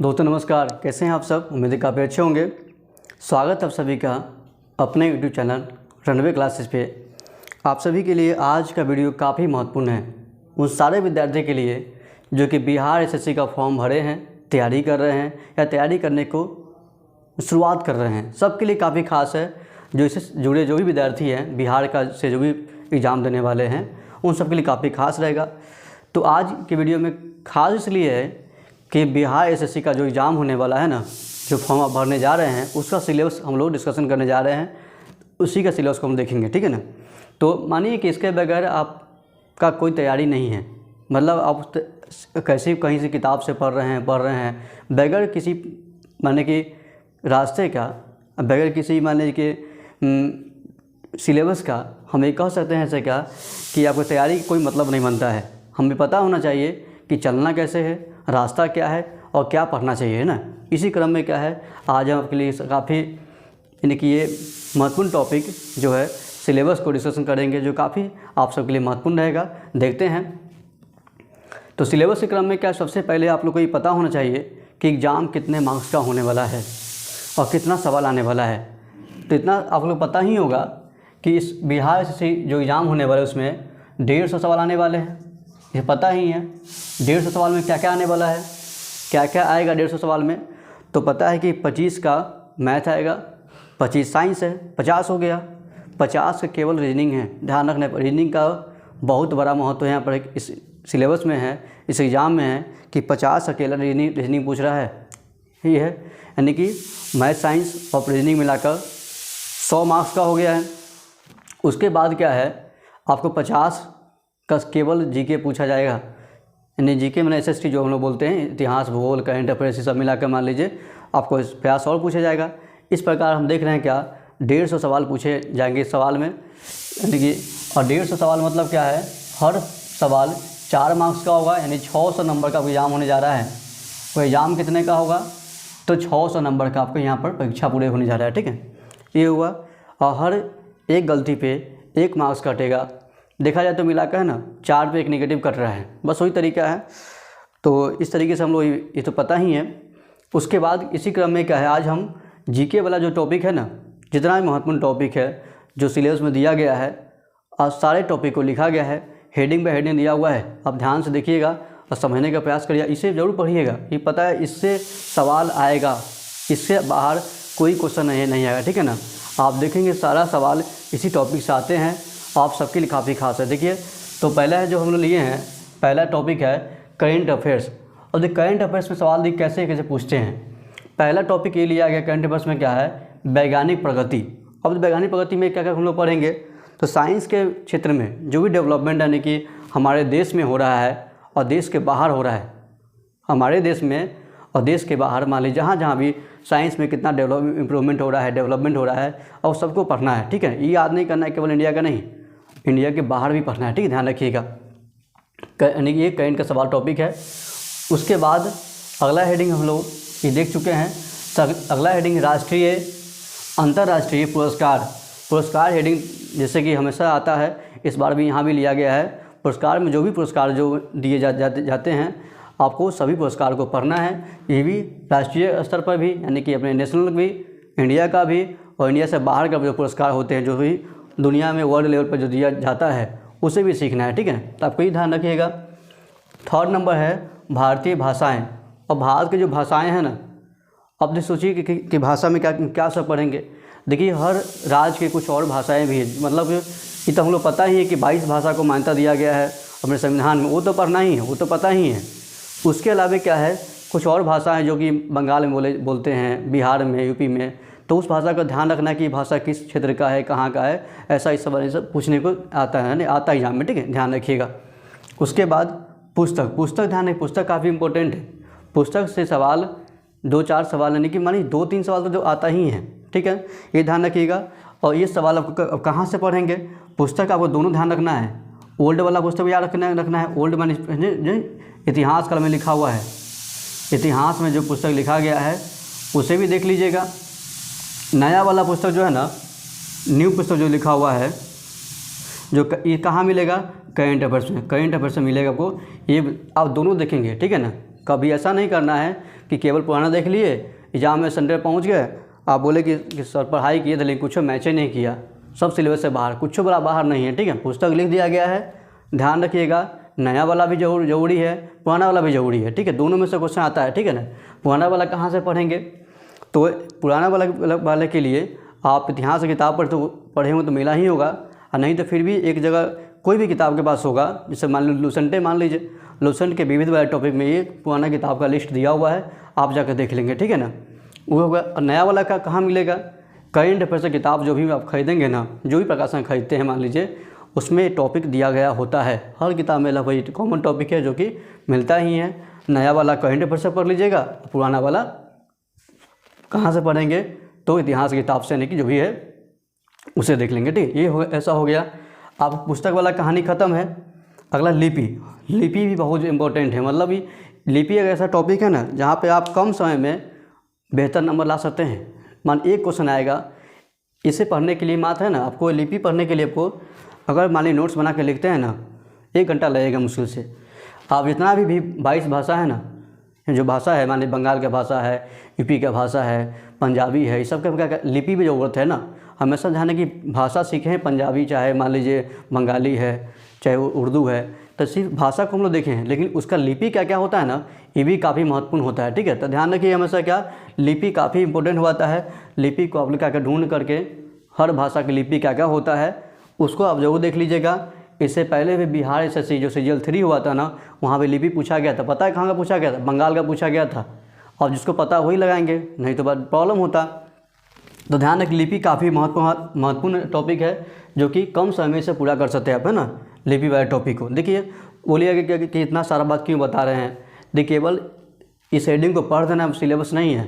दोस्तों नमस्कार, कैसे हैं आप सब। उम्मीद है काफ़ी अच्छे होंगे। स्वागत है आप सभी का अपने यूट्यूब चैनल रनवे क्लासेस पे। आप सभी के लिए आज का वीडियो काफ़ी महत्वपूर्ण है, उन सारे विद्यार्थी के लिए जो कि बिहार एसएससी का फॉर्म भरे हैं, तैयारी कर रहे हैं या तैयारी करने को शुरुआत कर रहे हैं। सबके लिए काफ़ी खास है। जो इससे जुड़े जो भी विद्यार्थी हैं, बिहार का से जो भी एग्ज़ाम देने वाले हैं, उन सब के लिए काफ़ी खास रहेगा। तो आज के वीडियो में खास इसलिए है कि बिहार एसएससी का जो एग्ज़ाम होने वाला है ना, जो फॉर्म आप भरने जा रहे हैं, उसका सिलेबस हम लोग डिस्कशन करने जा रहे हैं। उसी का सिलेबस को हम देखेंगे, ठीक है ना। तो मानिए कि इसके बगैर आपका कोई तैयारी नहीं है, मतलब आप कैसे कहीं से किताब से पढ़ रहे हैं बगैर किसी माने कि रास्ते का, बगैर किसी माने कि सिलेबस का, हम ये कह सकते हैं ऐसे क्या कि आपको तैयारी कोई मतलब नहीं बनता है। हमें पता होना चाहिए कि चलना कैसे है, रास्ता क्या है और क्या पढ़ना चाहिए, है ना। इसी क्रम में क्या है, आज हम आपके लिए काफ़ी यानी कि ये महत्वपूर्ण टॉपिक जो है सिलेबस को डिस्कशन करेंगे, जो काफ़ी आप सबके लिए महत्वपूर्ण रहेगा। देखते हैं। तो सिलेबस के क्रम में क्या, सबसे पहले आप लोग को ये पता होना चाहिए कि एग्ज़ाम कितने मार्क्स का होने वाला है और कितना सवाल आने वाला है। तो इतना आप लोग पता ही होगा कि इस बिहार से जो एग्ज़ाम होने वाला है उसमें 150 सवाल आने वाले हैं। ये पता ही है 150 सवाल में क्या क्या आने वाला है, क्या क्या आएगा 150 सवाल में। तो पता है कि 25 का मैथ आएगा, 25 साइंस है, 50 हो गया। 50 का केवल रीजनिंग है। ध्यान रखना, रीजनिंग का बहुत बड़ा महत्व यहाँ पर इस सिलेबस में है, इस एग्ज़ाम में है कि 50 अकेला रीजनिंग पूछ रहा है। ये है यानी कि मैथ, साइंस और रीजनिंग मिलाकर 100 मार्क्स का हो गया है। उसके बाद क्या है, आपको 50 का केवल जीके पूछा जाएगा। यानी जीके में एसएसटी जो हम लोग बोलते हैं, इतिहास, भूगोल, करंट अफेयर्स, सब मिलाकर मान लीजिए आपको 50 और पूछा जाएगा। इस प्रकार हम देख रहे हैं क्या 150 सवाल पूछे जाएंगे इस सवाल में, यानी कि और 150 सवाल मतलब क्या है, हर सवाल 4 मार्क्स का होगा, यानी 600 नंबर का एग्ज़ाम होने जा रहा है। वो एग्ज़ाम कितने का होगा, तो 600 नंबर का आपको यहाँ पर परीक्षा पूरे होने जा रहा है, ठीक है। ये हुआ। और हर एक गलती पे 1 मार्क्स कटेगा। देखा जाए तो मिलाकर है ना 4 पे 1 नेगेटिव कट रहा है, बस वही तरीका है। तो इस तरीके से हम लोग ये तो पता ही है। उसके बाद इसी क्रम में क्या है, आज हम जीके वाला जो टॉपिक है ना, जितना भी महत्वपूर्ण टॉपिक है जो सिलेबस में दिया गया है, और सारे टॉपिक को लिखा गया है, हेडिंग बाय हेडिंग दिया हुआ है। आप ध्यान से देखिएगा और समझने का प्रयास करिए, इसे ज़रूर पढ़िएगा। ये पता है इससे सवाल आएगा, इससे बाहर कोई क्वेश्चन नहीं आएगा, ठीक है ना। आप देखेंगे सारा सवाल इसी टॉपिक से आते हैं, आप सबके लिए काफ़ी खास है। देखिए, तो पहला है जो हम लोग लिए हैं, पहला टॉपिक है करेंट अफेयर्स। और देखिए करेंट अफेयर्स में सवाल देखिए कैसे कैसे पूछते हैं। पहला टॉपिक ये लिया गया करेंट अफेयर्स में क्या है, वैज्ञानिक प्रगति। अब वैज्ञानिक प्रगति में क्या क्या हम लोग पढ़ेंगे, तो साइंस के क्षेत्र में जो भी डेवलपमेंट यानी कि हमारे देश में हो रहा है और देश के बाहर हो रहा है, हमारे देश में और देश के बाहर, मान लीजिए जहाँ भी साइंस में कितना इम्प्रूवमेंट हो रहा है, डेवलपमेंट हो रहा है, और सबको पढ़ना है, ठीक है। ये याद नहीं करना है केवल इंडिया का नहीं, इंडिया के बाहर भी पढ़ना है, ठीक है, ध्यान रखिएगा। यानी कि ये करेंट का सवाल टॉपिक है। उसके बाद अगला हेडिंग हम लोग ये देख चुके हैं। अगला हेडिंग राष्ट्रीय अंतर्राष्ट्रीय पुरस्कार हेडिंग, जैसे कि हमेशा आता है, इस बार भी यहाँ भी लिया गया है। पुरस्कार में जो भी पुरस्कार जो दिए जाते हैं, आपको सभी पुरस्कार को पढ़ना है। ये भी राष्ट्रीय स्तर पर भी, यानी कि अपने नेशनल भी, इंडिया का भी, और इंडिया से बाहर का जो पुरस्कार होते हैं, जो भी दुनिया में वर्ल्ड लेवल पर जो दिया जाता है, उसे भी सीखना है, ठीक है। तो आपको ये ध्यान रखिएगा। 3rd नंबर है भारतीय भाषाएं। और भारत की जो भाषाएं हैं ना, अब सोचिए कि भाषा में क्या क्या सब पढ़ेंगे। देखिए हर राज्य के कुछ और भाषाएं भी हैं, मतलब ये तो हम लोग पता ही है कि 22 भाषा को मान्यता दिया गया है अपने संविधान में, वो तो पढ़ना ही है, वो तो पता ही है। उसके अलावा क्या है, कुछ और भाषाएं जो कि बंगाल में बोलते हैं, बिहार में, यूपी में, तो उस भाषा का ध्यान रखना कि भाषा किस क्षेत्र का है, कहाँ का है, ऐसा इस सब पूछने को आता है, यानी आता है एग्जाम में, ठीक है, ध्यान रखिएगा। उसके बाद पुस्तक ध्यान है, पुस्तक काफ़ी इंपॉर्टेंट है। पुस्तक से सवाल 2-4 सवाल, यानी कि मानिए 2-3 सवाल तो जो आता ही है, ठीक है, ये ध्यान रखिएगा। और ये सवाल आपको कहाँ से पढ़ेंगे, पुस्तक आपको दोनों ध्यान रखना है। ओल्ड वाला पुस्तक भी याद रखना है, ओल्ड मानी जो इतिहास काल में लिखा हुआ है, इतिहास में जो पुस्तक लिखा गया है उसे भी देख लीजिएगा। नया वाला पुस्तक जो है ना, न्यू पुस्तक जो लिखा हुआ है, जो ये कहाँ मिलेगा, करेंट अफेयर्स में, करेंट अफेयर्स में मिलेगा आपको। ये आप दोनों देखेंगे, ठीक है ना, कभी ऐसा नहीं करना है कि केवल पुराना देख लिए, एग्जाम में संडे पहुँच गए, आप बोले कि सर पढ़ाई किए थे लेकिन कुछ मैच ही नहीं किया, सब सिलेबस से बाहर, कुछ बड़ा बाहर नहीं है। ठीक है, पुस्तक लिख दिया गया है, ध्यान रखिएगा। नया वाला भी जरूरी है, पुराना वाला भी ज़रूरी है। ठीक है, दोनों में से क्वेश्चन आता है। ठीक है ना, पुराना वाला कहाँ से पढ़ेंगे, तो पुराना वाले के लिए आप इतिहास की किताब पर तो पढ़े हो तो मिला ही होगा, और नहीं तो फिर भी एक जगह कोई भी किताब के पास होगा, जैसे मान लो लुसेंटे, मान लीजिए लुसेंट के विविध वाले टॉपिक में ये पुराना किताब का लिस्ट दिया हुआ है, आप जाकर देख लेंगे। ठीक है ना, वो होगा। और नया वाला का कहाँ मिलेगा, करंट अफेयर से किताब जो भी आप खरीदेंगे ना, जो भी प्रकाशन खरीदते हैं मान लीजिए, उसमें टॉपिक दिया गया होता है। हर किताब में वही कॉमन टॉपिक है जो कि मिलता ही है। नया वाला करंट अफेयर से पढ़ लीजिएगा, पुराना वाला कहाँ से पढ़ेंगे, तो इतिहास की किताब से, यानी कि जो भी है उसे देख लेंगे। ठीक, ये ऐसा हो गया। आप पुस्तक वाला कहानी ख़त्म है। अगला लिपि। लिपि भी बहुत इंपॉर्टेंट है। मतलब लिपि एक ऐसा टॉपिक है ना जहाँ पे आप कम समय में बेहतर नंबर ला सकते हैं। मान एक क्वेश्चन आएगा, इसे पढ़ने के लिए मात्र है ना, आपको लिपि पढ़ने के लिए आपको अगर मान ली नोट्स बना के लिखते हैं ना, 1 घंटा लगेगा मुश्किल से। आप जितना भी 22 भाषा है ना, जो भाषा है, मान ली बंगाल का भाषा है, यूपी का भाषा है, पंजाबी है, इस सब का क्या लिपि भी ज़रूरत है ना। हमेशा ध्यान की भाषा सीखें, पंजाबी चाहे मान लीजिए बंगाली है, चाहे उर्दू है, तो सिर्फ भाषा को हम लोग देखें, लेकिन उसका लिपि क्या क्या होता है ना, ये भी काफ़ी महत्वपूर्ण होता है। ठीक है, तो ध्यान रखिए हमेशा क्या लिपि काफ़ी इंपॉर्टेंट होता है। लिपि को आप लोग क्या क्या ढूंढ करके, हर भाषा की लिपि क्या क्या होता है उसको आप जरूर देख लीजिएगा। इससे पहले भी बिहार एसएससी जो सीजीएल 3 हुआ था ना, वहाँ पे लिपि पूछा गया था। पता है कहाँ का पूछा गया था, बंगाल का पूछा गया था। और जिसको पता वही लगाएंगे, नहीं तो बाद प्रॉब्लम होता। तो ध्यान रखिए लिपि काफ़ी महत्वपूर्ण टॉपिक है जो कि कम समय से पूरा कर सकते हैं आप, है ना, लिपि वाले टॉपिक को। देखिए बोलिएगा कि इतना सारा बात क्यों बता रहे हैं। देखिए केवल इस हेडिंग को पढ़ देना सिलेबस नहीं है,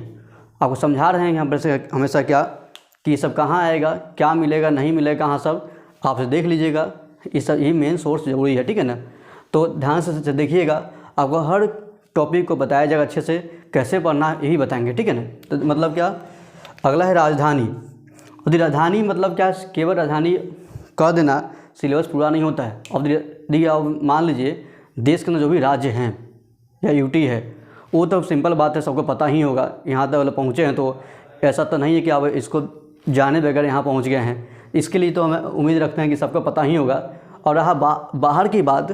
आपको समझा रहे हैं हम से हमेशा क्या कि ये सब कहाँ आएगा, क्या मिलेगा नहीं मिलेगा, कहाँ सब आपसे देख लीजिएगा। इस सब ये मेन सोर्स जरूरी है। ठीक है ना, तो ध्यान से देखिएगा, आपको हर टॉपिक को बताया जाएगा अच्छे से, कैसे पढ़ना यही बताएंगे। ठीक है ना, तो मतलब क्या, अगला है राजधानी। और राजधानी मतलब क्या, केवल राजधानी कह देना सिलेबस पूरा नहीं होता है। अब मान लीजिए देश के अंदर जो भी राज्य हैं या यूटी है, वो तो सिंपल बात है, सबको पता ही होगा। यहाँ तक पहुँचे हैं तो ऐसा तो नहीं है कि आप इसको जाने बगैर यहाँ पहुँच गए हैं। इसके लिए तो हमें उम्मीद रखते हैं कि सबको पता ही होगा। और रहा बाहर की बात,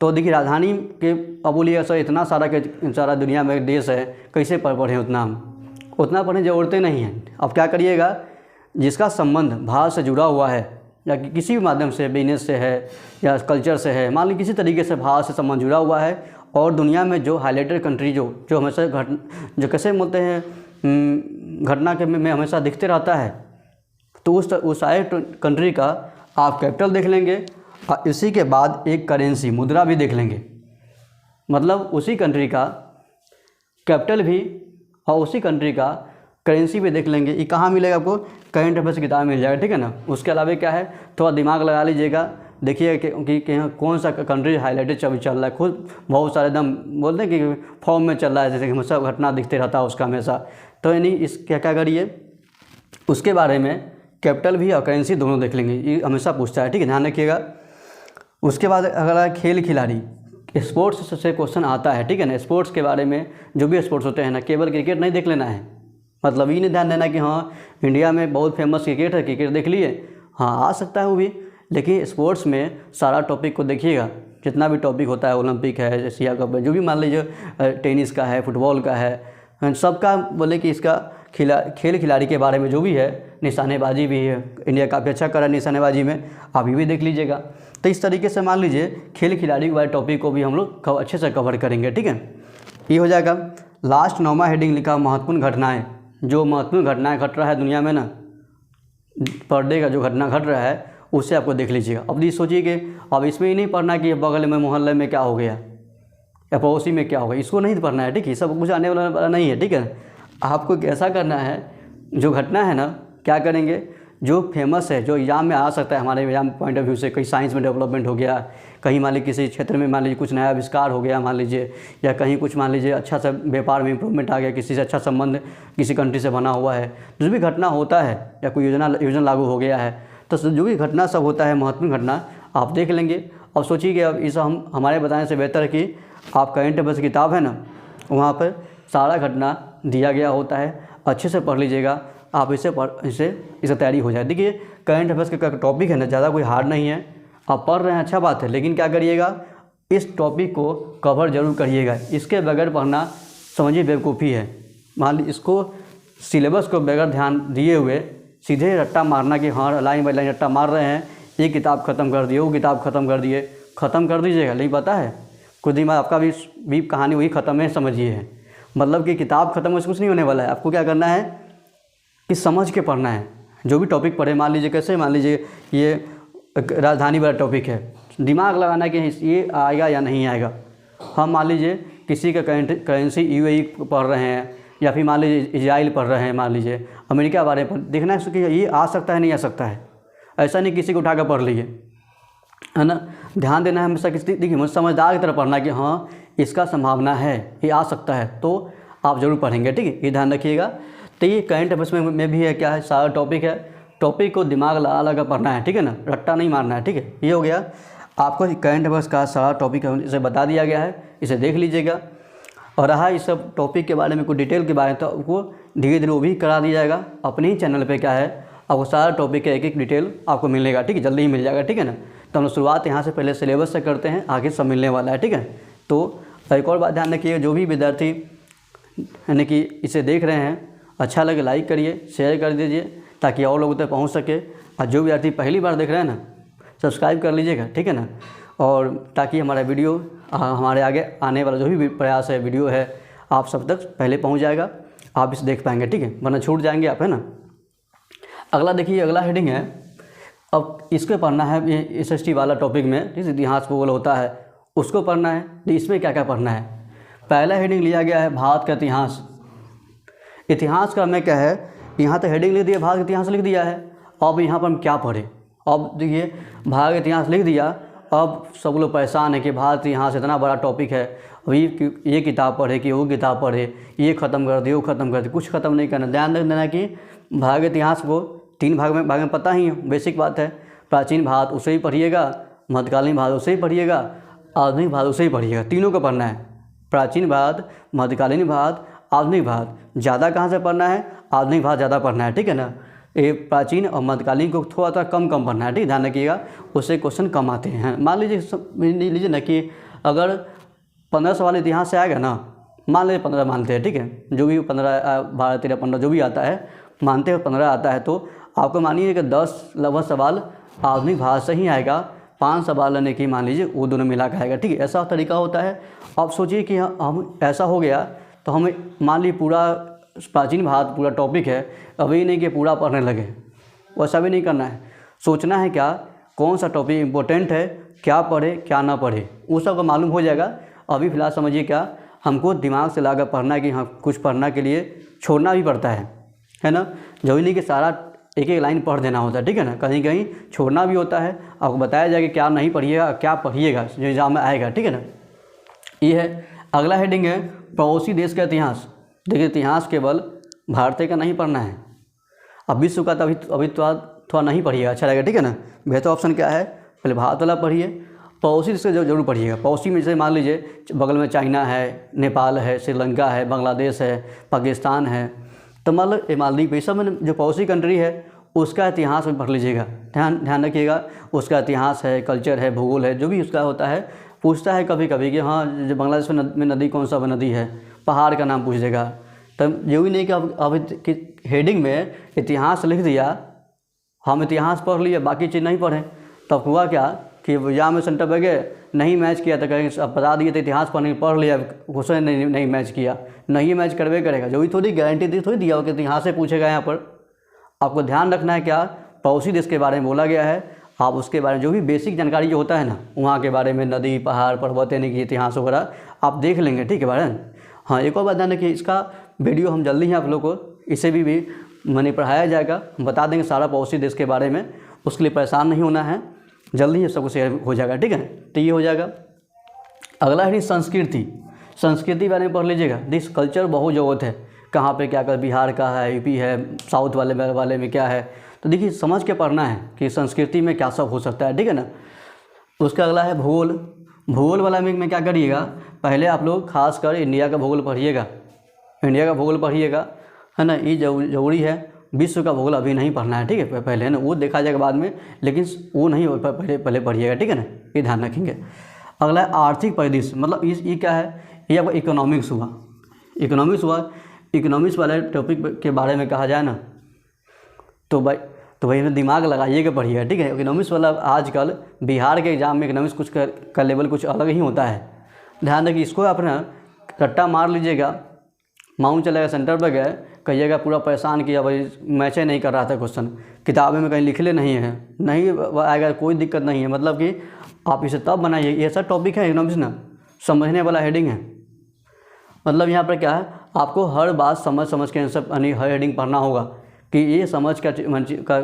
तो देखिए राजधानी के अब बोलिए सर इतना सारा दुनिया में देश है, कैसे पढ़ें, उतना पढ़ने की ज़रूरत नहीं है। अब क्या करिएगा, जिसका संबंध भारत से जुड़ा हुआ है या किसी भी माध्यम से, बिजनेस से है या कल्चर से है, मान ली किसी तरीके से भारत से संबंध जुड़ा हुआ है, और दुनिया में जो हाईलाइटेड कंट्री जो हमेशा जो कैसे बोलते हैं घटना के में हमेशा दिखते रहता है, तो उस सारे कंट्री का आप कैपिटल देख लेंगे, और इसी के बाद एक करेंसी मुद्रा भी देख लेंगे। मतलब उसी कंट्री का कैपिटल भी और उसी कंट्री का करेंसी भी देख लेंगे। ये कहाँ मिलेगा आपको, करंट अफेयर्स की किताब मिल जाएगा। ठीक है ना, उसके अलावा क्या है, थोड़ा दिमाग लगा लीजिएगा, देखिए कि कौन सा कंट्री हाईलाइटेड चल रहा है। खुद बहुत सारे एकदम बोलते हैं कि फॉर्म में चल रहा है, जैसे कि हमेशा घटना दिखते रहता है उसका हमेशा। तो यानी इस क्या करिए, उसके बारे में कैपिटल भी और करेंसी दोनों देख लेंगे, ये हमेशा पूछता है। ठीक है, ध्यान रखिएगा। उसके बाद अगला खेल खिलाड़ी, स्पोर्ट्स से क्वेश्चन आता है। ठीक है ना, स्पोर्ट्स के बारे में जो भी स्पोर्ट्स होते हैं ना, केवल क्रिकेट नहीं देख लेना है। मतलब ये नहीं ध्यान देना कि हाँ इंडिया में बहुत फेमस क्रिकेट है, क्रिकेट देख लिए, हाँ आ सकता है वो भी, लेकिन स्पोर्ट्स में सारा टॉपिक को देखिएगा। जितना भी टॉपिक होता है, ओलंपिक है, एशिया कप है, जो भी मान लीजिए टेनिस का है, फुटबॉल का है, सबका बोले कि इसका खेल खिलाड़ी के बारे में जो भी है, निशानेबाजी भी है, इंडिया काफ़ी अच्छा कर रहा है निशानेबाजी में, आप ये भी देख लीजिएगा। तो इस तरीके से मान लीजिए खेल खिलाड़ी वाले टॉपिक को भी हम लोग अच्छे से कवर करेंगे। ठीक है, ये हो जाएगा। लास्ट 9वां हेडिंग लिखा महत्वपूर्ण घटनाएं। जो महत्वपूर्ण घटनाएं घट रहा है दुनिया में ना, पर डे का जो घटना घट रहा है उसे आपको देख लीजिएगा। अब ये सोचिए कि अब इसमें ही नहीं पढ़ना कि बगल में मोहल्ले में क्या हो गया या पड़ोसी में क्या हो गया, इसको नहीं पढ़ना है। ठीक है, सब कुछ आने वाला नहीं है। ठीक है, आपको कैसा करना है, जो घटना है ना, क्या करेंगे, जो फेमस है, जो एग्जाम में आ सकता है, हमारे एग्जाम पॉइंट ऑफ व्यू से, कहीं साइंस में डेवलपमेंट हो गया, कहीं मान लीजिए किसी क्षेत्र में मान लीजिए कुछ नया आविष्कार हो गया मान लीजिए, या कहीं कुछ मान लीजिए अच्छा सा व्यापार में इंप्रूवमेंट आ गया, किसी से अच्छा संबंध किसी कंट्री से बना हुआ है, जो भी घटना होता है, या कोई योजना लागू हो गया है, तो जो भी घटना सब होता है महत्वपूर्ण घटना आप देख लेंगे। और सोचिए कि अब इस हमारे बताने से बेहतर है कि आप करंट अफेयर्स की किताब है ना, वहाँ पर सारा घटना दिया गया होता है, अच्छे से पढ़ लीजिएगा आप, इससे तैयारी हो जाए। देखिए करंट अफेयर्स का टॉपिक है ना, ज़्यादा कोई हार्ड नहीं है, आप पढ़ रहे हैं अच्छा बात है, लेकिन क्या करिएगा इस टॉपिक को कवर जरूर करिएगा। इसके बगैर पढ़ना समझिए बेवकूफ़ी है। मान ली इसको सिलेबस को बगैर ध्यान दिए हुए सीधे रट्टा मारना कि हाँ लाइन बाई लाइन रट्टा मार रहे हैं, ये किताब ख़त्म कर दिए, वो किताब ख़त्म कर दिए, ख़त्म कर दीजिएगा। नहीं पता है कुछ दिन बाद आपका भी कहानी वही ख़त्म है, समझिए है। मतलब कि किताब ख़त्म हो कुछ नहीं होने वाला है। आपको क्या करना है कि समझ के पढ़ना है। जो भी टॉपिक पढ़े, मान लीजिए कैसे, मान लीजिए ये राजधानी वाला टॉपिक है, दिमाग लगाना कि ये आएगा या नहीं आएगा। हम मान लीजिए किसी का करेंसी यूएई पढ़ रहे हैं, या फिर मान लीजिए इजराइल पढ़ रहे हैं, मान लीजिए अमेरिका बारे में देखना है कि ये आ सकता है नहीं आ सकता है। ऐसा नहीं किसी को उठा कर पढ़ लीजिए, है ना। ध्यान देना है हमेशा किसी, देखिए मुझे समझदार की तरह पढ़ना कि हाँ इसका संभावना है, ये आ सकता है, तो आप ज़रूर पढ़ेंगे, ठीक है। ये ध्यान रखिएगा। तो ये करंट अफेयर्स में भी है, क्या है, सारा टॉपिक है, टॉपिक को दिमाग लगा लगा पढ़ना है, ठीक है ना, रट्टा नहीं मारना है, ठीक है। ये हो गया आपको करंट अफेयर्स का सारा टॉपिक है, इसे बता दिया गया है, इसे देख लीजिएगा। और रहा इस सब टॉपिक के बारे में कोई डिटेल के बारे में, तो आपको धीरे धीरे वो भी करा दिया जाएगा अपने ही चैनल पे। क्या है, आपको सारा टॉपिक का एक एक डिटेल आपको मिलेगा, ठीक है, जल्दी ही मिल जाएगा, ठीक है ना। तो हम लोग शुरुआत यहाँ से पहले सिलेबस से करते हैं, आगे सब मिलने वाला है, ठीक है। तो एक और बात ध्यान रखिए, जो भी विद्यार्थी यानी कि इसे देख रहे हैं, अच्छा लगे लाइक करिए, शेयर कर दीजिए ताकि और लोगों तक पहुँच सके। और जो विद्यार्थी पहली बार देख रहे हैं ना, सब्सक्राइब कर लीजिएगा, ठीक है ना। और ताकि हमारा वीडियो हमारे आगे आने वाला जो भी प्रयास है, वीडियो है, आप सब तक पहले पहुंच जाएगा, आप इसे देख पाएंगे, ठीक है, वरना छूट जाएंगे आप, है ना। अगला देखिए, अगला हेडिंग है, अब इसको पढ़ना है, ये SST वाला टॉपिक में जिस इतिहास भूगोल होता है उसको पढ़ना है। तो इसमें क्या क्या पढ़ना है, पहला हेडिंग लिया गया है भारत का इतिहास। इतिहास का में क्या है, यहाँ तो हेडिंग लिख दिया, भारत का इतिहास लिख दिया है। अब यहाँ पर हम क्या पढ़ें, अब देखिए भारत का इतिहास लिख दिया, अब सब लोग परेशान है कि भारत इतिहास इतना बड़ा टॉपिक है, अभी ये किताब पढ़े कि वो किताब पढ़े, ये ख़त्म कर दे, वो ख़त्म कर दे, कुछ ख़त्म नहीं करना। ध्यान देना कि भारत के इतिहास को 3 भाग में पता ही है, बेसिक बात है। प्राचीन भारत उसे ही पढ़िएगा, मध्यकालीन भारत उसे ही पढ़िएगा, आधुनिक भारत उसे ही पढ़िएगा, तीनों को पढ़ना है। प्राचीन भारत, मध्यकालीन भारत, आधुनिक भारत। ज़्यादा कहाँ से पढ़ना है, आधुनिक भारत ज़्यादा पढ़ना है, ठीक है ना। ये प्राचीन और मध्यकालीन को थोड़ा सा कम पढ़ना है, ठीक, ध्यान रखिएगा, उससे क्वेश्चन कम आते हैं। मान लीजिए ना कि अगर 15 सवाल इतिहास से आएगा ना, मान लीजिए 15 मानते हैं, ठीक है, जो भी 15 12 13 15 जो भी आता है मानते हैं 15 आता है, तो आपको मानिए कि 10 लगभग सवाल आधुनिक भारत से ही आएगा, 5 सवाल लेने की मान लीजिए वो दोनों मिला के आएगा, ठीक है, ऐसा तरीका होता है। आप सोचिए कि हम ऐसा हो गया तो हमें मान लीजिए पूरा प्राचीन भारत पूरा टॉपिक है, अभी नहीं कि पूरा पढ़ने लगे, वैसा भी नहीं करना है। सोचना है क्या कौन सा टॉपिक इम्पोर्टेंट है, क्या पढ़े क्या ना पढ़े, वो सब को मालूम हो जाएगा। अभी फ़िलहाल समझिए क्या हमको दिमाग से लाकर पढ़ना है कि हाँ कुछ पढ़ना के लिए छोड़ना भी पड़ता है ना। जरूरी नहीं कि सारा एक एक लाइन पढ़ देना होता है, ठीक है ना, कहीं कहीं छोड़ना भी होता है। आपको बताया जाएगा कि क्या नहीं पढ़िएगा, क्या पढ़िएगा जो एग्जाम में आएगा, ठीक है ना। ये है अगला हेडिंग है पड़ोसी देश का इतिहास। देखिए इतिहास केवल भारतीय का नहीं पढ़ना है, अब विश्व का तो अभी थोड़ा नहीं पढ़िएगा, अच्छा लगेगा, ठीक है ना। बेहतर ऑप्शन क्या है, पहले भारत वाला पढ़िए, पड़ोसी देश का जरूर पढ़िएगा। पड़ोसी में जैसे मान लीजिए बगल में चाइना है, नेपाल है, श्रीलंका है, बांग्लादेश है, पाकिस्तान है, तो मतलब मालदीव, ये सब में जो पड़ोसी कंट्री है उसका इतिहास में पढ़ लीजिएगा। ध्यान रखिएगा, उसका इतिहास है, कल्चर है, भूगोल है, जो भी उसका होता है। पूछता है कभी कभी कि हाँ जो बांग्लादेश में नदी कौन सा नदी है, पहाड़ का नाम पूछ देगा। तब ये भी नहीं कि अब हेडिंग में इतिहास लिख दिया, हम इतिहास पढ़ लिए बाकी चीज़ नहीं पढ़ें, तब हुआ क्या कि एग्जाम में सेंटर पर गए, नहीं मैच किया तो कहेंगे अब बता दिए तो इतिहास पढ़ लिया, क्वेश्चन नहीं मैच किया, नहीं मैच करवे करेगा। जो भी थोड़ी गारंटी थोड़ी दिया हो कि इतिहास से पूछेगा। यहाँ पर आपको ध्यान रखना है क्या पड़ोसी देश के बारे में बोला गया है, आप उसके बारे में जो भी बेसिक जानकारी जो होता है ना, वहाँ के बारे में नदी पहाड़ पर्वत यानी कि इतिहास वगैरह आप देख लेंगे, ठीक है बारे। हाँ एक और बात ध्यान रखिए, इसका वीडियो हम जल्दी ही आप लोग को इसे भी मैंने पढ़ाया जाएगा, बता देंगे सारा पड़ोसी देश के बारे में, उसके लिए परेशान नहीं होना है, जल्दी ही सबको शेयर हो जाएगा, ठीक है। तो ये हो जाएगा। अगला है संस्कृति, संस्कृति बारे में पढ़ लीजिएगा। दिस कल्चर बहुत ज़रूरत है, कहाँ पे क्या कर, बिहार का है, यूपी है, साउथ वाले में क्या है, तो देखिए समझ के पढ़ना है कि संस्कृति में क्या सब हो सकता है, ठीक है ना। उसका अगला है भूगोल। भूगोल वाला में क्या करिएगा, पहले आप लोग खासकर इंडिया का भूगोल पढ़िएगा, इंडिया का भूगोल पढ़िएगा, है ना। ये जरूरी है। विश्व का भूगोल अभी नहीं पढ़ना है, ठीक है, पहले, है ना, वो देखा जाएगा बाद में, लेकिन वो नहीं, पहले पढ़िएगा, ठीक है ना, ये ध्यान रखेंगे। अगला है आर्थिक परिदृश्य, मतलब ये क्या है, ये आपका इकोनॉमिक्स हुआ। इकोनॉमिक्स वाले टॉपिक के बारे में कहा जाए ना, तो भाई में दिमाग लगाइएगा, पढ़िएगा, ठीक है। इकोनॉमिक्स वाला आजकल बिहार के एग्जाम में इकोनॉमिक्स कुछ का लेवल कुछ अलग ही होता है। ध्यान रखिए, इसको आप ना रट्टा मार लीजिएगा, माउंट चलेगा, सेंटर पर गए, कहिएगा पूरा परेशान किया, भाई मैच ही नहीं कर रहा था क्वेश्चन, किताबें में कहीं लिखले नहीं आएगा, कोई दिक्कत नहीं है। मतलब कि आप इसे तब बनाइए, ये ऐसा टॉपिक है इकोनॉमिक्स ना, समझने वाला हेडिंग है। मतलब यहाँ पर क्या है, आपको हर बात समझ के आंसर, यानी हर हेडिंग पढ़ना होगा कि ये समझ का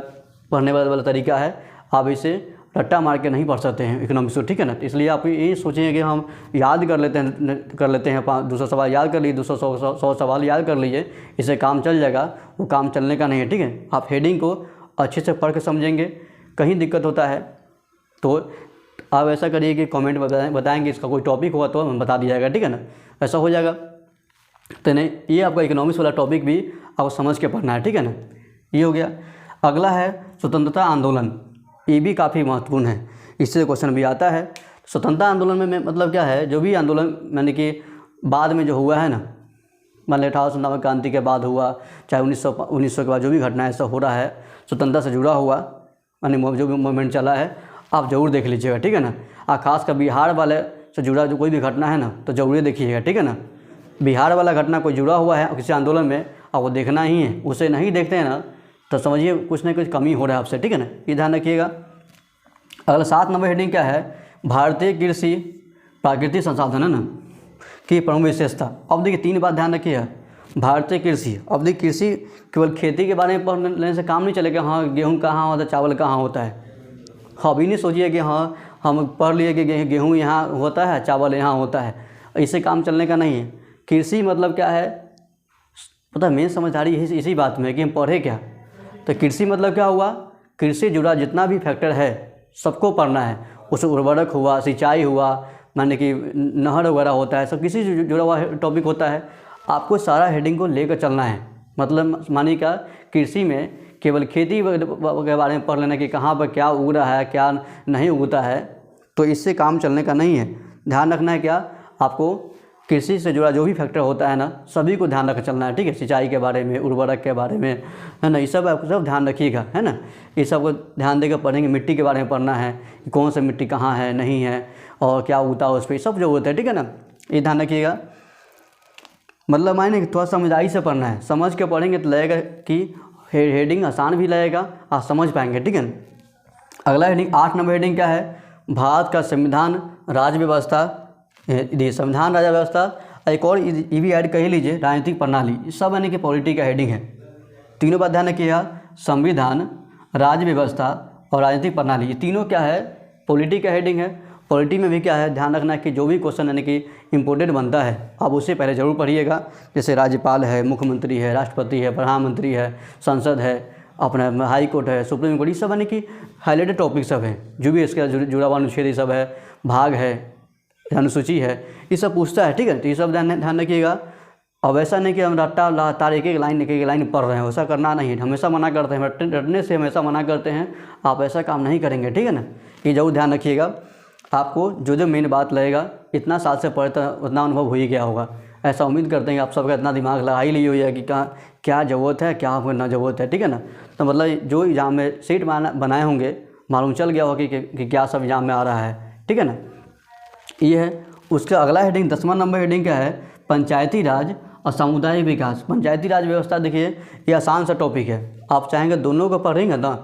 पढ़ने वाला तरीका है। आप इसे रट्टा मार के नहीं पढ़ सकते हैं इकोनॉमिक्स को, ठीक है ना। इसलिए आप ये सोचेंगे कि हम याद कर लेते हैं 200 सवाल याद कर लीजिए, 100 सवाल याद कर लीजिए, इससे काम चल जाएगा, वो काम चलने का नहीं है, ठीक है। आप हेडिंग को अच्छे से पढ़ के समझेंगे। कहीं दिक्कत होता है तो आप ऐसा करिए कि कमेंट बताएंगे, इसका कोई टॉपिक हुआ तो हमें बता दिया जाएगा, ठीक है ना, ऐसा हो जाएगा। तो नहीं, ये आपका इकोनॉमिक्स वाला टॉपिक भी आपको समझ के पढ़ना है, ठीक है ना, ये हो गया। अगला है स्वतंत्रता आंदोलन, ये भी काफ़ी महत्वपूर्ण है, इससे क्वेश्चन भी आता है। स्वतंत्रता आंदोलन में मतलब क्या है, जो भी आंदोलन यानी कि बाद में जो हुआ है ना, मतलब 1857 क्रांति के बाद हुआ, चाहे 1900 के बाद जो भी घटना ऐसा हो रहा है, स्वतंत्रता से जुड़ा हुआ, यानी जो भी मूवमेंट चला है, आप ज़रूर देख लीजिएगा, ठीक है ना। और खासकर बिहार वाले से जुड़ा जो कोई भी घटना है ना, तो जरूर देखिएगा, ठीक है ना। बिहार वाला घटना कोई जुड़ा हुआ है किसी आंदोलन में, आपको देखना ही है। उसे नहीं देखते हैं ना, तो समझिए कुछ ना कुछ कमी हो रहा है आपसे, ठीक है ना, ये ध्यान रखिएगा। अगला 7 नंबर हेडिंग क्या है, भारतीय कृषि प्राकृतिक संसाधन, है ना, की प्रमुख विशेषता। अब देखिए 3 बात ध्यान रखिएगा, भारतीय कृषि। अब देखिए कृषि केवल खेती के बारे में पढ़ लेने से काम नहीं चलेगा, हाँ गेहूँ कहाँ होता है, चावल कहाँ होता है। अभी नहीं सोचिए कि हाँ हम पढ़ लिए कि गेहूँ यहाँ होता है, चावल यहाँ होता है, इससे काम चलने का नहीं है। कृषि मतलब क्या है, पता है, मेन समझदारी इसी बात में है कि हम पढ़े क्या। तो कृषि मतलब क्या हुआ, कृषि जुड़ा जितना भी फैक्टर है सबको पढ़ना है। उस उर्वरक हुआ, सिंचाई हुआ, माने कि नहर वगैरह होता है, सब कृषि से जुड़ा हुआ टॉपिक होता है। आपको सारा हेडिंग को लेकर चलना है। मतलब मानिए क्या, कृषि में केवल खेती के बारे में पढ़ लेना कि कहाँ पर क्या उग रहा है, क्या नहीं उगता है, तो इससे काम चलने का नहीं है। ध्यान रखना है क्या, आपको कृषि से जुड़ा जो भी फैक्टर होता है ना, सभी को ध्यान रख चलना है, ठीक है। सिंचाई के बारे में, उर्वरक के बारे में, है ना, ये सब आपको सब ध्यान रखिएगा, है ना। ये सब को ध्यान देकर पढ़ेंगे। मिट्टी के बारे में पढ़ना है कि कौन सा मिट्टी कहाँ है, नहीं है, और क्या उगता है उस पर, सब जो होता है, ठीक है ना, ये ध्यान रखिएगा। मतलब मायने थोड़ा समझदारी से पढ़ना है, समझ के पढ़ेंगे तो लगेगा कि हेडिंग आसान भी लगेगा, आप समझ पाएंगे, ठीक है। अगला हेडिंग 8 नंबर हेडिंग क्या है, भारत का संविधान राज्य व्यवस्था, संविधान राज्य व्यवस्था। एक और ये भी ऐड कर लीजिए, राजनीतिक प्रणाली, सब यानी कि पॉलिटी का हेडिंग है। तीनों बात ध्यान रखिएगा, संविधान, राज्य व्यवस्था और राजनीतिक प्रणाली, ये तीनों क्या है, पॉलिटी का हेडिंग है। पॉलिटी में भी क्या है, ध्यान रखना है कि जो भी क्वेश्चन यानी कि इम्पोर्टेंट बनता है, आप उससे पहले ज़रूर पढ़िएगा। जैसे राज्यपाल है, मुख्यमंत्री है, राष्ट्रपति है, प्रधानमंत्री है, संसद है, अपना हाई कोर्ट है, सुप्रीम कोर्ट, ये सब यानी कि हाईलाइटेड टॉपिक सब है। जो भी इसका जुड़ा हुआ अनुच्छेद ये सब है, भाग है, अनुसूची है, ये सब पूछता है, ठीक है। तो ये सब ध्यान रखिएगा। अब ऐसा नहीं कि हम रट्टा लगातार एक एक लाइन पढ़ रहे हैं, वैसा करना नहीं है। हमेशा मना करते हैं, रटने से हमेशा मना करते हैं, आप ऐसा काम नहीं करेंगे, ठीक है ना, ये जरूर ध्यान रखिएगा। आपको जो मेन बात लगेगा, इतना साल से पढ़े तो उतना अनुभव हो ही गया होगा। ऐसा उम्मीद करते हैं कि आप सबका इतना दिमाग लगा ही लिए हुई है कि क्या ज़रूरत है, क्या आपको ना ज़रूरत है, ठीक है ना। तो मतलब जो एग्ज़ाम में सीट बनाए होंगे, मालूम चल गया होगा कि क्या सब एग्ज़ाम में आ रहा है, ठीक है ना, ये है। उसका अगला हेडिंग 10वां नंबर हेडिंग क्या है, पंचायती राज और सामुदायिक विकास। पंचायती राज व्यवस्था, देखिए ये आसान सा टॉपिक है। आप चाहेंगे दोनों को पढ़ेंगे ना,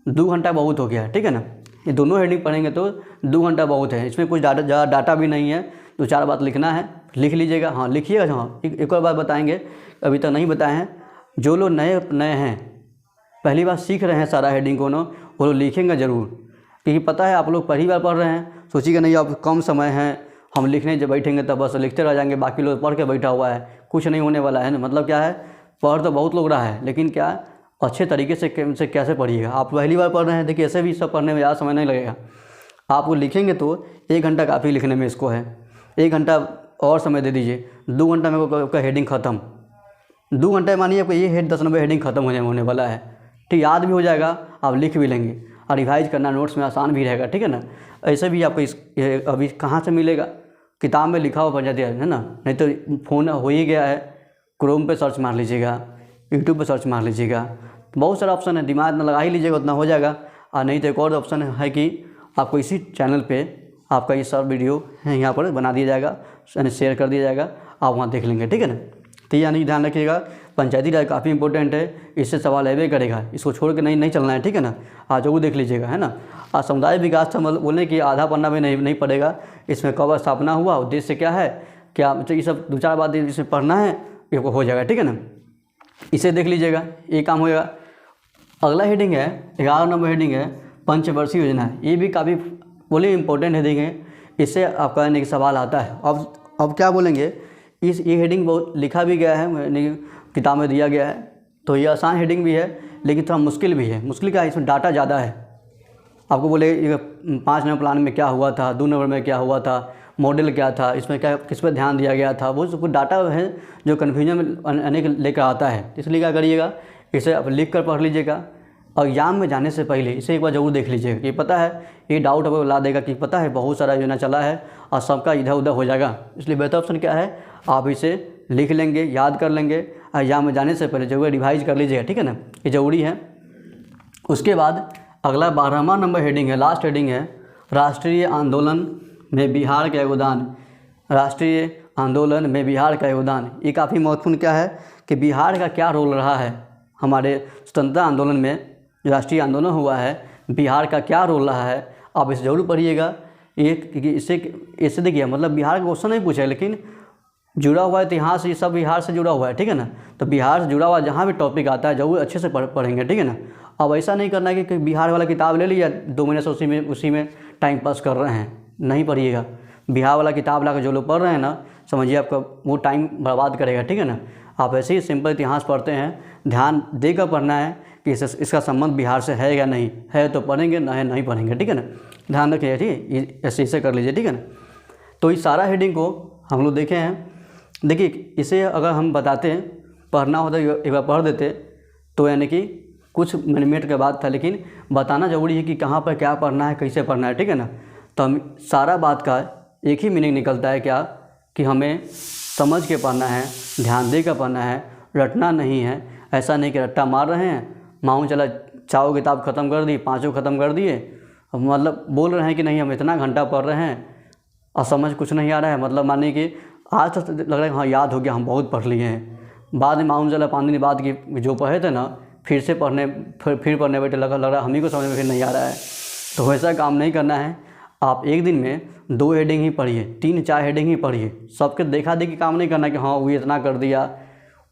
2 घंटा बहुत हो गया, ठीक है ना। ये दोनों हेडिंग पढ़ेंगे तो 2 घंटा बहुत है। इसमें कुछ ज़्यादा डाटा भी नहीं है, 2-4 बात लिखना है, लिख लीजिएगा, हाँ लिखिएगा। हाँ एक और बात बताएंगे, अभी तक नहीं बताए हैं, जो लोग नए हैं, पहली बार सीख रहे हैं सारा हेडिंग को ना, वो लोग लिखेंगे ज़रूर, क्योंकि पता है आप लोग पहली बार पढ़ रहे हैं, सोचिएगा नहीं अब कम समय है, हम लिखने जब बैठेंगे तब बस लिखते रह जाएंगे, बाकी लोग पढ़ के बैठा हुआ है, कुछ नहीं होने वाला है ना। मतलब क्या है, पढ़ तो बहुत लोग रहा है, लेकिन क्या अच्छे तरीके से कैसे पढ़िएगा। आप पहली बार पढ़ रहे हैं, देखिए ऐसे भी सब पढ़ने में ज़्यादा समय नहीं लगेगा। आप वो लिखेंगे तो 1 घंटा काफ़ी लिखने में इसको है, 1 घंटा और समय दे दीजिए, 2 घंटा में आपका हेडिंग ख़त्म। 2 घंटे मानिए आपको ये 10 नंबर हेडिंग ख़त्म होने वाला है। ठीक, याद भी हो जाएगा, आप लिख भी लेंगे और रिवाइज करना नोट्स में आसान भी रहेगा। ठीक है ना। ऐसे भी आपको अभी कहाँ से मिलेगा, किताब में लिखा हुआ पड़ जाता है ना, नहीं तो फ़ोन हो ही गया है, क्रोम पे सर्च मार लीजिएगा, यूट्यूब पे सर्च मार लीजिएगा, बहुत सारा ऑप्शन है, दिमाग में लगा ही लीजिएगा उतना हो जाएगा। और नहीं तो एक और ऑप्शन है कि आपको इसी चैनल पे आपका ये सब वीडियो है यहाँ पर बना दिया जाएगा, यानी शेयर कर दिया जाएगा, आप वहाँ देख लेंगे। ठीक है ना। तो यानी ध्यान रखिएगा, पंचायती राज काफ़ी इंपॉर्टेंट है, इससे सवाल आवे करेगा, इसको छोड़ के नहीं चलना है। ठीक है ना। आज वो देख लीजिएगा, है ना। और समुदाय विकास था बोलने कि आधा पन्ना भी नहीं पड़ेगा, इसमें कब स्थापना हुआ, उद्देश्य क्या है, क्या ये सब 2-4 बात इसमें पढ़ना है, ये हो जाएगा। ठीक है ना। इसे देख लीजिएगा, ये काम होएगा। अगला हेडिंग है 11 नंबर हेडिंग है पंचवर्षीय योजना। ये भी काफ़ी बोले इंपॉर्टेंट हेडिंग है, इससे आपका एक सवाल आता है। अब क्या बोलेंगे, ये हेडिंग बहुत लिखा भी गया है, किताब में दिया गया है, तो ये आसान हेडिंग भी है लेकिन थोड़ा मुश्किल भी है। मुश्किल क्या है, इसमें डाटा ज़्यादा है। आपको बोले 5 नंबर प्लान में क्या हुआ था, 2 नंबर में क्या हुआ था, मॉडल क्या था, इसमें क्या किस पर ध्यान दिया गया था, वो सब डाटा है जो कन्फ्यूजन में अनेक लेकर आता है। इसलिए क्या करिएगा, इसे आप लिख कर पढ़ लीजिएगा और एग्जाम में जाने से पहले इसे एक बार ज़रूर देख लीजिएगा कि पता है, ये डाउट आपको ला देगा कि पता है बहुत सारा योजना चला है और सबका इधर उधर हो जाएगा। इसलिए बेहतर ऑप्शन क्या है, आप इसे लिख लेंगे, याद कर लेंगे और एग्जाम में जाने से पहले जरूर रिवाइज कर लीजिएगा। ठीक है ना, ये ज़रूरी है। उसके बाद अगला 12वां नंबर हेडिंग है, लास्ट हेडिंग है राष्ट्रीय आंदोलन में बिहार का योगदान। राष्ट्रीय आंदोलन में बिहार का योगदान, ये काफ़ी महत्वपूर्ण क्या है कि बिहार का क्या रोल रहा है हमारे स्वतंत्रता आंदोलन में, राष्ट्रीय आंदोलन हुआ है, बिहार का क्या रोल रहा है, आप इसे ज़रूर पढ़िएगा। इससे देखिए मतलब बिहार का क्वेश्चन नहीं पूछा है लेकिन जुड़ा हुआ है इतिहास, ये सब बिहार से जुड़ा हुआ है। ठीक है ना। तो बिहार से जुड़ा हुआ जहाँ भी टॉपिक आता है जरूर अच्छे से पढ़ेंगे। ठीक है ना। अब ऐसा नहीं करना है कि बिहार वाला किताब ले लिया 2 महीने से उसी में टाइम पास कर रहे हैं, नहीं पढ़िएगा। बिहार वाला किताब लाकर जो लोग पढ़ रहे हैं ना, समझिए आपका वो टाइम बर्बाद करेगा। ठीक है ना। आप ऐसे ही सिंपल इतिहास पढ़ते हैं, ध्यान देकर पढ़ना है कि इसका संबंध बिहार से है या नहीं है, तो पढ़ेंगे, ना है नहीं पढ़ेंगे। ठीक है ना, ध्यान रखिए। ठीक है, ऐसे कर लीजिए। ठीक है ना। तो इस सारा हेडिंग को हम लोग देखे हैं। देखिए, इसे अगर हम बताते हैं पढ़ना होता एक बार पढ़ देते तो यानी कि कुछ मिनट के बाद था, लेकिन बताना ज़रूरी है कि कहाँ पर क्या पढ़ना है, कैसे पढ़ना है। ठीक है ना। तो हम सारा बात का एक ही मीनिंग निकलता है क्या, कि हमें समझ के पढ़ना है, ध्यान दे कर पढ़ना है, रटना नहीं है। ऐसा नहीं कि रट्टा मार रहे हैं, माऊँ चला 4 किताब ख़त्म कर दी, 5 ख़त्म कर दिए, मतलब बोल रहे हैं कि नहीं हम इतना घंटा पढ़ रहे हैं और समझ कुछ नहीं आ रहा है, मतलब मानिए कि आज तो लग रहा है हाँ याद हो गया, हम बहुत पढ़ लिए हैं, बाद में माऊँ चला 5 दिन बाद की जो पढ़े थे ना फिर से पढ़ने फिर पढ़ने बैठे, लग रहा हम ही को समझ में फिर नहीं आ रहा है। तो वैसा काम नहीं करना है। आप एक दिन में 2 हेडिंग ही पढ़िए, 3-4 हेडिंग ही पढ़िए। सबके देखा देखी काम नहीं करना कि हाँ वो इतना कर दिया,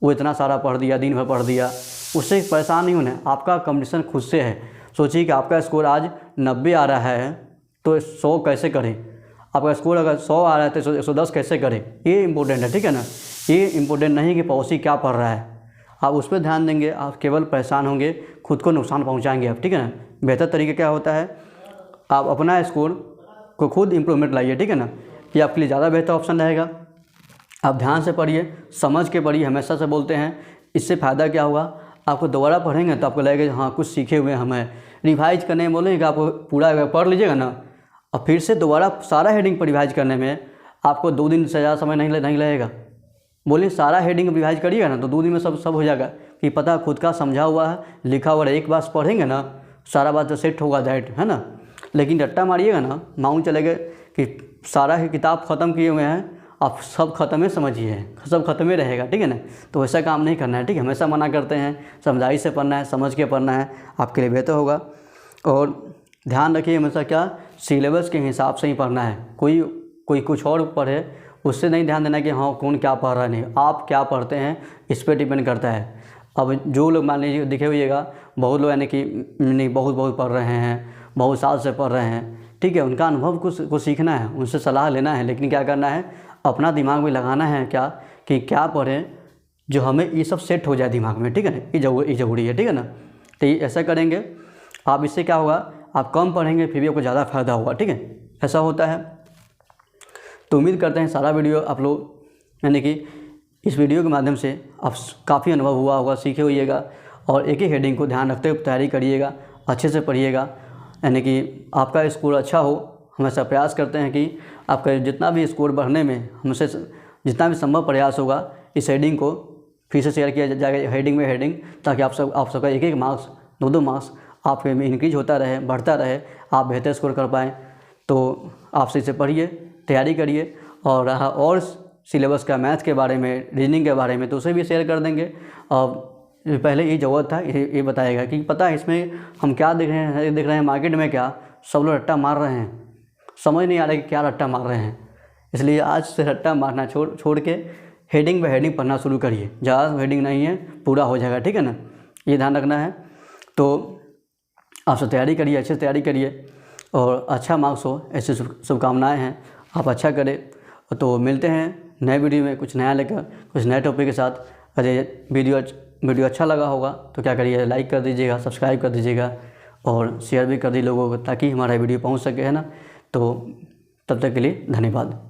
वो इतना सारा पढ़ दिया, दिन भर पढ़ दिया, उससे परेशान नहीं होना। आपका कंपटीशन खुद से है। सोचिए कि आपका स्कोर आज 90 आ रहा है तो 100 कैसे करें, आपका स्कोर अगर 100 आ रहा है तो 110 कैसे करें, ये इंपॉर्टेंट है। ठीक है ना। ये इंपॉर्टेंट नहीं कि पड़ोसी क्या पढ़ रहा है, आप उस पर ध्यान देंगे, आप केवल परेशान होंगे, खुद को नुकसान पहुंचाएंगे आप। ठीक है ना। बेहतर तरीके क्या होता है, आप अपना स्कोर को खुद इम्प्रूवमेंट लाइए। ठीक है ना। ये आपके लिए ज़्यादा बेहतर ऑप्शन रहेगा। आप ध्यान से पढ़िए, समझ के पढ़िए, हमेशा से बोलते हैं। इससे फ़ायदा क्या होगा, आपको दोबारा पढ़ेंगे तो आपको लगेगा हाँ कुछ सीखे हुए हमें। रिवाइज करने में बोलेंगे आपको पूरा पढ़ लीजिएगा ना, और फिर से दोबारा सारा हेडिंग पर रिवाइज करने में आपको 2 दिन से ज़्यादा समय नहीं लगेगा। बोलिए सारा हेडिंग रिवाइज करिएगा ना तो 2 दिन में सब हो जाएगा कि पता खुद का समझा हुआ है, लिखा हुआ है। एक बार पढ़ेंगे ना सारा बात तो सेट होगा दैट, है ना। लेकिन रट्टा मारिएगा ना, माउंट चलेगा कि सारा ही किताब ख़त्म किए हुए हैं, आप सब ख़त्म ही समझिए, सब ख़त्म ही रहेगा। ठीक है ना। तो वैसा काम नहीं करना है। ठीक है, हमेशा मना करते हैं, समझाई से पढ़ना है, समझ के पढ़ना है, आपके लिए बेहतर होगा। और ध्यान रखिए हमेशा क्या, सिलेबस के हिसाब से ही पढ़ना है। कोई कुछ और पढ़े उससे नहीं ध्यान देना कि हाँ कौन क्या पढ़ रहा है, नहीं, आप क्या पढ़ते हैं इस पर डिपेंड करता है। अब जो लोग मान लीजिए दिखे हुईएगा, बहुत लोग यानी कि नहीं बहुत पढ़ रहे हैं, बहुत साल से पढ़ रहे हैं, ठीक है, उनका अनुभव कुछ सीखना है, उनसे सलाह लेना है, लेकिन क्या करना है, अपना दिमाग में लगाना है क्या कि क्या पढ़ें जो हमें ये सब सेट हो जाए दिमाग में। ठीक है ना, ये ज़रूरी है। ठीक है ना। तो ये ऐसा करेंगे आप, इससे क्या होगा, आप कम पढ़ेंगे फिर भी आपको ज़्यादा फ़ायदा होगा, ठीक है, ऐसा होता है। तो उम्मीद करते हैं सारा वीडियो आप लोग यानी कि इस वीडियो के माध्यम से आप काफ़ी अनुभव हुआ होगा, सीखे होइएगा और एक ही हेडिंग को ध्यान रखते हुए तैयारी करिएगा, अच्छे से पढ़िएगा, यानी कि आपका स्कोर अच्छा हो। हमेशा प्रयास करते हैं कि आपका जितना भी स्कोर बढ़ने में हमसे जितना भी संभव प्रयास होगा इस हेडिंग को फिर से शेयर किया जाएगा, हेडिंग में हेडिंग, ताकि आप सबका एक एक मार्क्स 2-2 मार्क्स आपके में इंक्रीज होता रहे, बढ़ता रहे, आप बेहतर स्कोर कर पाएँ। तो आप सही से पढ़िए, तैयारी करिए। और रहा और सिलेबस का मैथ के बारे में, रीजनिंग के बारे में, तो उसे भी शेयर कर देंगे। और पहले ये ज़रूरत था ये बताएगा कि पता है इसमें हम क्या देख रहे हैं मार्केट में, क्या सब लोग रट्टा मार रहे हैं, समझ नहीं आ रहा है कि क्या रट्टा मार रहे हैं। इसलिए आज से रट्टा मारना छोड़ के हेडिंग बाय हेडिंग पढ़ना शुरू करिए। ज़्यादा हेडिंग नहीं है, पूरा हो जाएगा, ठीक है ना, ये ध्यान रखना है। तो आप सब तैयारी करिए, अच्छे से तैयारी करिए और अच्छा मार्क्स हो, ऐसी शुभकामनाएँ हैं। आप अच्छा करें। तो मिलते हैं नए वीडियो में कुछ नया लेकर, कुछ नए टॉपिक के साथ। अगर वीडियो अच्छा लगा होगा तो क्या करिए, लाइक कर दीजिएगा, सब्सक्राइब कर दीजिएगा और शेयर भी कर दीजिए लोगों को, ताकि हमारा वीडियो पहुंच सके, है ना। तो तब तक के लिए धन्यवाद।